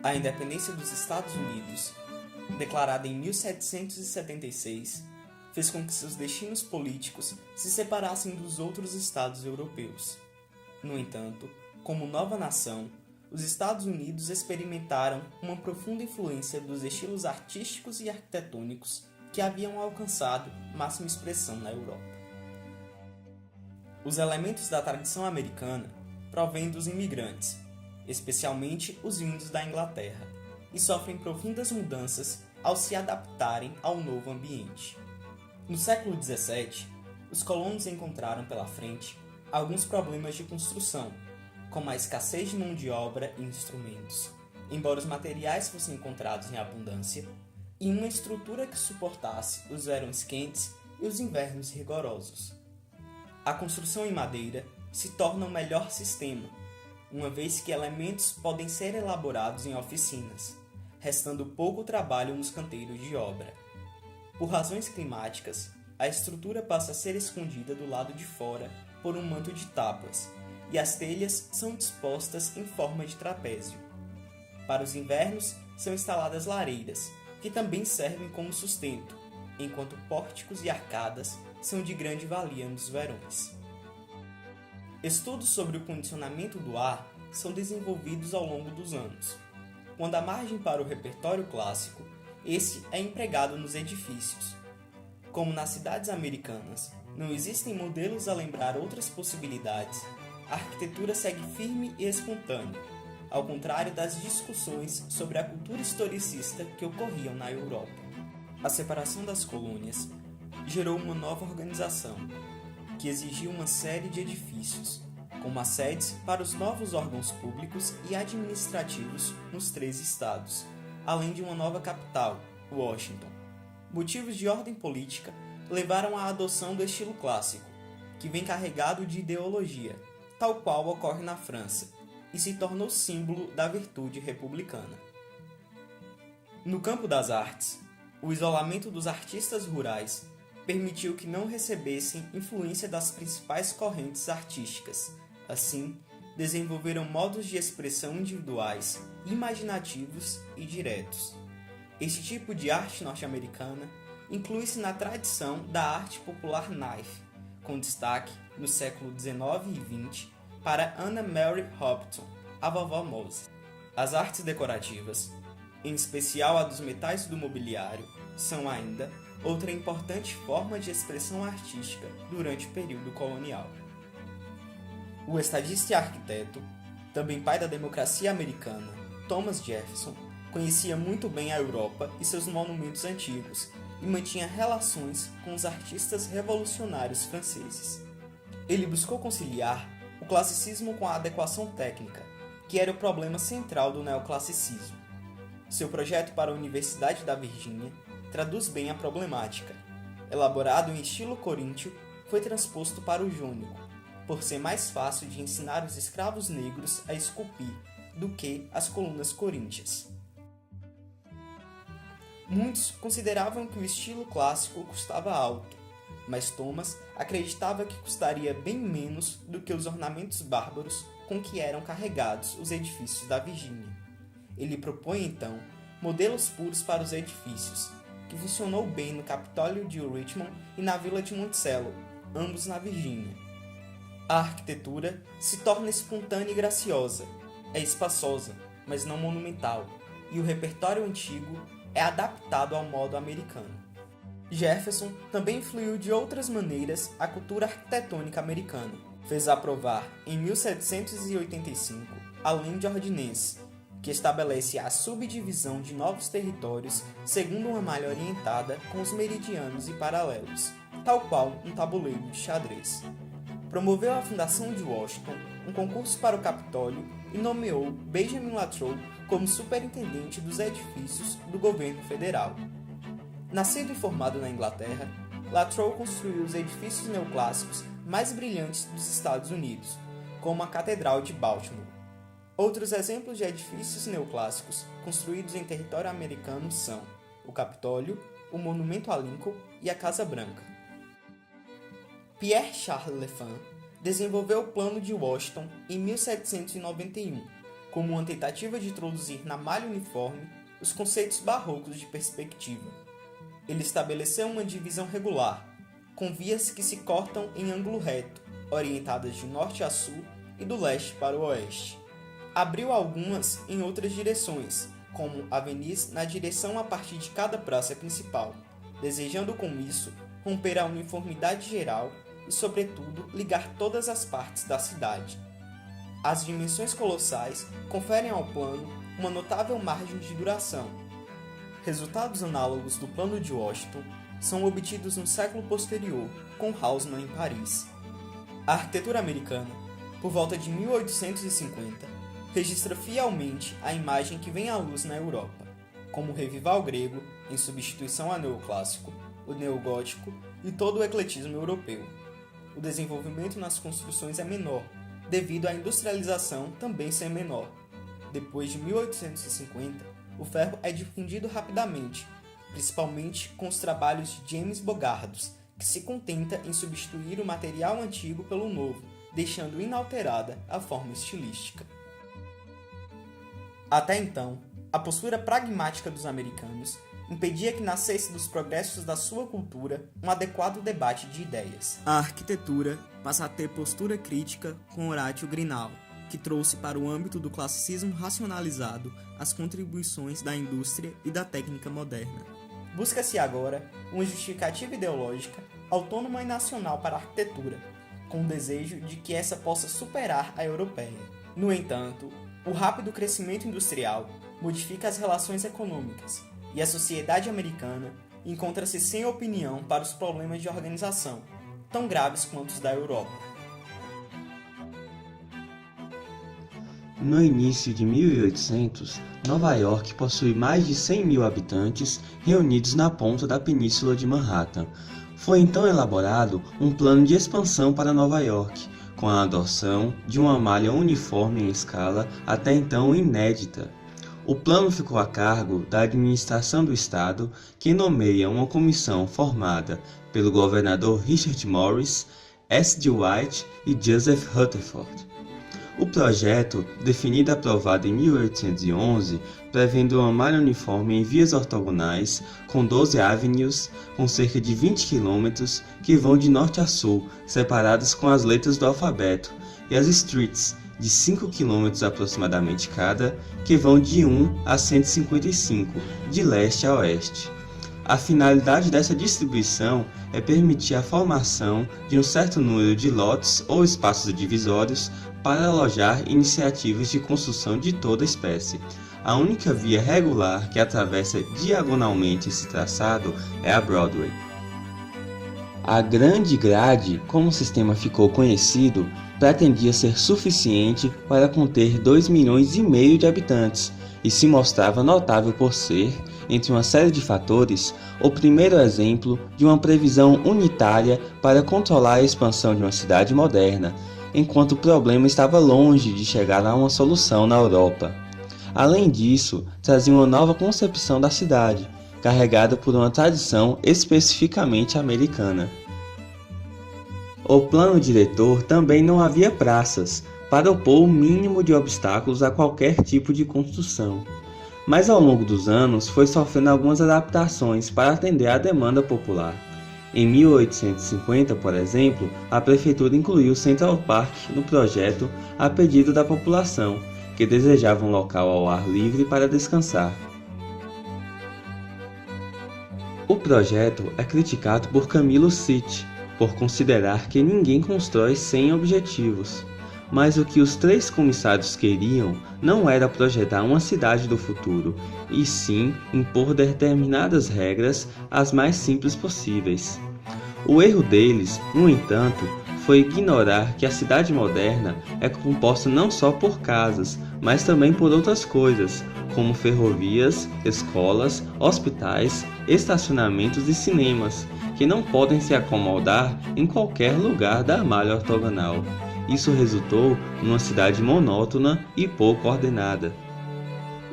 A independência dos Estados Unidos, declarada em 1776, fez com que seus destinos políticos se separassem dos outros estados europeus. No entanto, como nova nação, os Estados Unidos experimentaram uma profunda influência dos estilos artísticos e arquitetônicos que haviam alcançado máxima expressão na Europa. Os elementos da tradição americana provêm dos imigrantes, especialmente os vindos da Inglaterra, e sofrem profundas mudanças ao se adaptarem ao novo ambiente. No século XVII, os colonos encontraram pela frente alguns problemas de construção, como a escassez de mão de obra e instrumentos, embora os materiais fossem encontrados em abundância, e uma estrutura que suportasse os verões quentes e os invernos rigorosos. A construção em madeira se torna o melhor sistema, uma vez que elementos podem ser elaborados em oficinas, restando pouco trabalho nos canteiros de obra. Por razões climáticas, a estrutura passa a ser escondida do lado de fora por um manto de tábuas, e as telhas são dispostas em forma de trapézio. Para os invernos, são instaladas lareiras, que também servem como sustento, enquanto pórticos e arcadas são de grande valia nos verões. Estudos sobre o condicionamento do ar são desenvolvidos ao longo dos anos. Quando há margem para o repertório clássico, esse é empregado nos edifícios. Como nas cidades americanas, não existem modelos a lembrar outras possibilidades, a arquitetura segue firme e espontânea, ao contrário das discussões sobre a cultura historicista que ocorriam na Europa. A separação das colônias gerou uma nova organização, que exigiu uma série de edifícios, como as sedes para os novos órgãos públicos e administrativos nos 3 estados, além de uma nova capital, Washington. Motivos de ordem política levaram à adoção do estilo clássico, que vem carregado de ideologia, tal qual ocorre na França, e se tornou símbolo da virtude republicana. No campo das artes, o isolamento dos artistas rurais permitiu que não recebessem influência das principais correntes artísticas. Assim, desenvolveram modos de expressão individuais, imaginativos e diretos. Este tipo de arte norte-americana inclui-se na tradição da arte popular naif, com destaque, no século XIX e XX, para Anna Mary Hopton, a Vovó Mose. As artes decorativas, em especial a dos metais do mobiliário, são ainda outra importante forma de expressão artística durante o período colonial. O estadista e arquiteto, também pai da democracia americana, Thomas Jefferson, conhecia muito bem a Europa e seus monumentos antigos e mantinha relações com os artistas revolucionários franceses. Ele buscou conciliar o classicismo com a adequação técnica, que era o problema central do neoclassicismo. Seu projeto para a Universidade da Virgínia traduz bem a problemática. Elaborado em estilo coríntio, foi transposto para o jônico, por ser mais fácil de ensinar os escravos negros a esculpir do que as colunas coríntias. Muitos consideravam que o estilo clássico custava alto, mas Thomas acreditava que custaria bem menos do que os ornamentos bárbaros com que eram carregados os edifícios da Virgínia. Ele propõe, então, modelos puros para os edifícios, que funcionou bem no Capitólio de Richmond e na Vila de Monticello, ambos na Virgínia. A arquitetura se torna espontânea e graciosa, é espaçosa, mas não monumental, e o repertório antigo é adaptado ao modo americano. Jefferson também influiu de outras maneiras a cultura arquitetônica americana. Fez aprovar, em 1785, a Lei de Ordinance, que estabelece a subdivisão de novos territórios segundo uma malha orientada com os meridianos e paralelos, tal qual um tabuleiro de xadrez. Promoveu a fundação de Washington, um concurso para o Capitólio e nomeou Benjamin Latrobe como superintendente dos edifícios do governo federal. Nascido e formado na Inglaterra, Latrobe construiu os edifícios neoclássicos mais brilhantes dos Estados Unidos, como a Catedral de Baltimore. Outros exemplos de edifícios neoclássicos construídos em território americano são o Capitólio, o Monumento a Lincoln e a Casa Branca. Pierre Charles L'Enfant desenvolveu o Plano de Washington em 1791, como uma tentativa de introduzir na malha uniforme os conceitos barrocos de perspectiva. Ele estabeleceu uma divisão regular, com vias que se cortam em ângulo reto, orientadas de norte a sul e do leste para o oeste. Abriu algumas em outras direções, como avenidas na direção a partir de cada praça principal, desejando com isso romper a uniformidade geral e, sobretudo, ligar todas as partes da cidade. As dimensões colossais conferem ao plano uma notável margem de duração. Resultados análogos do Plano de Washington são obtidos no século posterior, com Haussmann em Paris. A arquitetura americana, por volta de 1850, registra fielmente a imagem que vem à luz na Europa, como o revival grego em substituição ao neoclássico, o neogótico e todo o ecletismo europeu. O desenvolvimento nas construções é menor, devido à industrialização também ser menor. Depois de 1850, o ferro é difundido rapidamente, principalmente com os trabalhos de James Bogardos, que se contenta em substituir o material antigo pelo novo, deixando inalterada a forma estilística. Até então, a postura pragmática dos americanos impedia que nascesse dos progressos da sua cultura um adequado debate de ideias. A arquitetura passa a ter postura crítica com Horatio Grinal, que trouxe para o âmbito do classicismo racionalizado as contribuições da indústria e da técnica moderna. Busca-se agora uma justificativa ideológica autônoma e nacional para a arquitetura, com o desejo de que essa possa superar a europeia. No entanto, o rápido crescimento industrial modifica as relações econômicas, e a sociedade americana encontra-se sem opinião para os problemas de organização, tão graves quanto os da Europa. No início de 1800, Nova York possui mais de 100 mil habitantes reunidos na ponta da península de Manhattan. Foi então elaborado um plano de expansão para Nova York, com a adoção de uma malha uniforme em escala até então inédita. O plano ficou a cargo da administração do estado, que nomeia uma comissão formada pelo governador Richard Morris, S. G. White e Joseph Rutherford. O projeto, definido e aprovado em 1811, prevendo uma malha uniforme em vias ortogonais, com 12 avenues, com cerca de 20 km, que vão de norte a sul, separadas com as letras do alfabeto, e as streets, de 5 km aproximadamente cada, que vão de 1 a 155, de leste a oeste. A finalidade dessa distribuição é permitir a formação de um certo número de lotes ou espaços divisórios para alojar iniciativas de construção de toda espécie. A única via regular que atravessa diagonalmente esse traçado é a Broadway. A Grande Grade, como o sistema ficou conhecido, pretendia ser suficiente para conter 2,5 milhões de habitantes e se mostrava notável por ser, entre uma série de fatores, o primeiro exemplo de uma previsão unitária para controlar a expansão de uma cidade moderna, enquanto o problema estava longe de chegar a uma solução na Europa. Além disso, trazia uma nova concepção da cidade, carregada por uma tradição especificamente americana. O plano diretor também não havia praças, para opor o mínimo de obstáculos a qualquer tipo de construção. Mas ao longo dos anos foi sofrendo algumas adaptações para atender à demanda popular. Em 1850, por exemplo, a prefeitura incluiu Central Park no projeto a pedido da população, que desejava um local ao ar livre para descansar. O projeto é criticado por Camilo Sitt, por considerar que ninguém constrói sem objetivos. Mas o que os 3 comissários queriam não era projetar uma cidade do futuro, e sim impor determinadas regras, as mais simples possíveis. O erro deles, no entanto, foi ignorar que a cidade moderna é composta não só por casas, mas também por outras coisas, como ferrovias, escolas, hospitais, estacionamentos e cinemas, que não podem se acomodar em qualquer lugar da malha ortogonal. Isso resultou numa cidade monótona e pouco ordenada.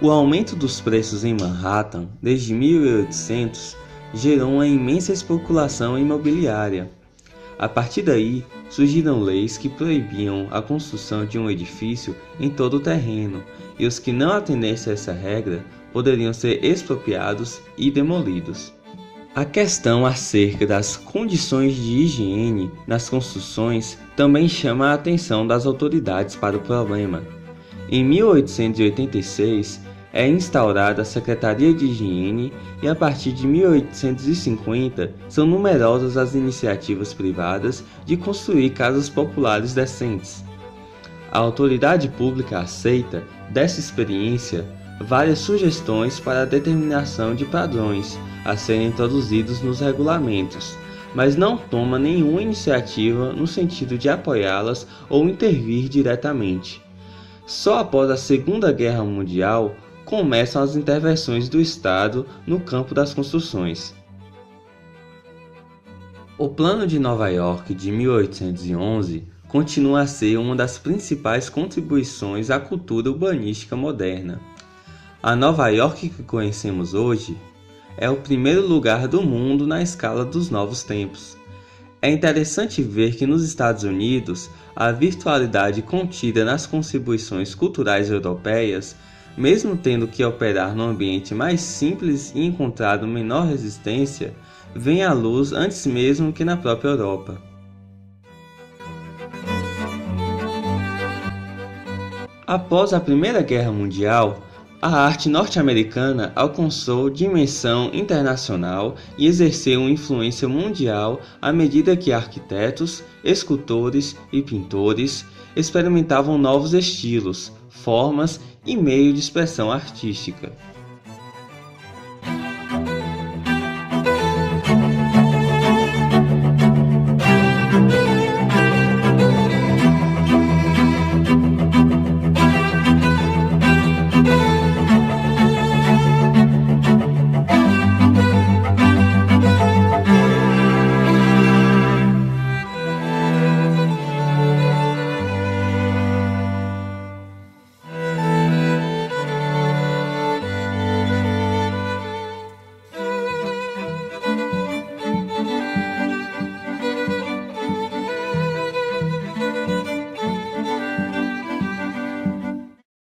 O aumento dos preços em Manhattan, desde 1800, gerou uma imensa especulação imobiliária. A partir daí, surgiram leis que proibiam a construção de um edifício em todo o terreno, e os que não atendessem a essa regra poderiam ser expropriados e demolidos. A questão acerca das condições de higiene nas construções também chama a atenção das autoridades para o problema. Em 1886, é instaurada a Secretaria de Higiene e a partir de 1850 são numerosas as iniciativas privadas de construir casas populares decentes. A autoridade pública aceita, dessa experiência, várias sugestões para a determinação de padrões a serem introduzidos nos regulamentos, mas não toma nenhuma iniciativa no sentido de apoiá-las ou intervir diretamente. Só após a Segunda Guerra Mundial começam as intervenções do Estado no campo das construções. O Plano de Nova York de 1811 continua a ser uma das principais contribuições à cultura urbanística moderna. A Nova York que conhecemos hoje é o primeiro lugar do mundo na escala dos novos tempos. É interessante ver que nos Estados Unidos, a virtualidade contida nas contribuições culturais europeias, mesmo tendo que operar num ambiente mais simples e encontrado menor resistência, vem à luz antes mesmo que na própria Europa. Após a Primeira Guerra Mundial, a arte norte-americana alcançou dimensão internacional e exerceu uma influência mundial à medida que arquitetos, escultores e pintores experimentavam novos estilos, formas e meio de expressão artística.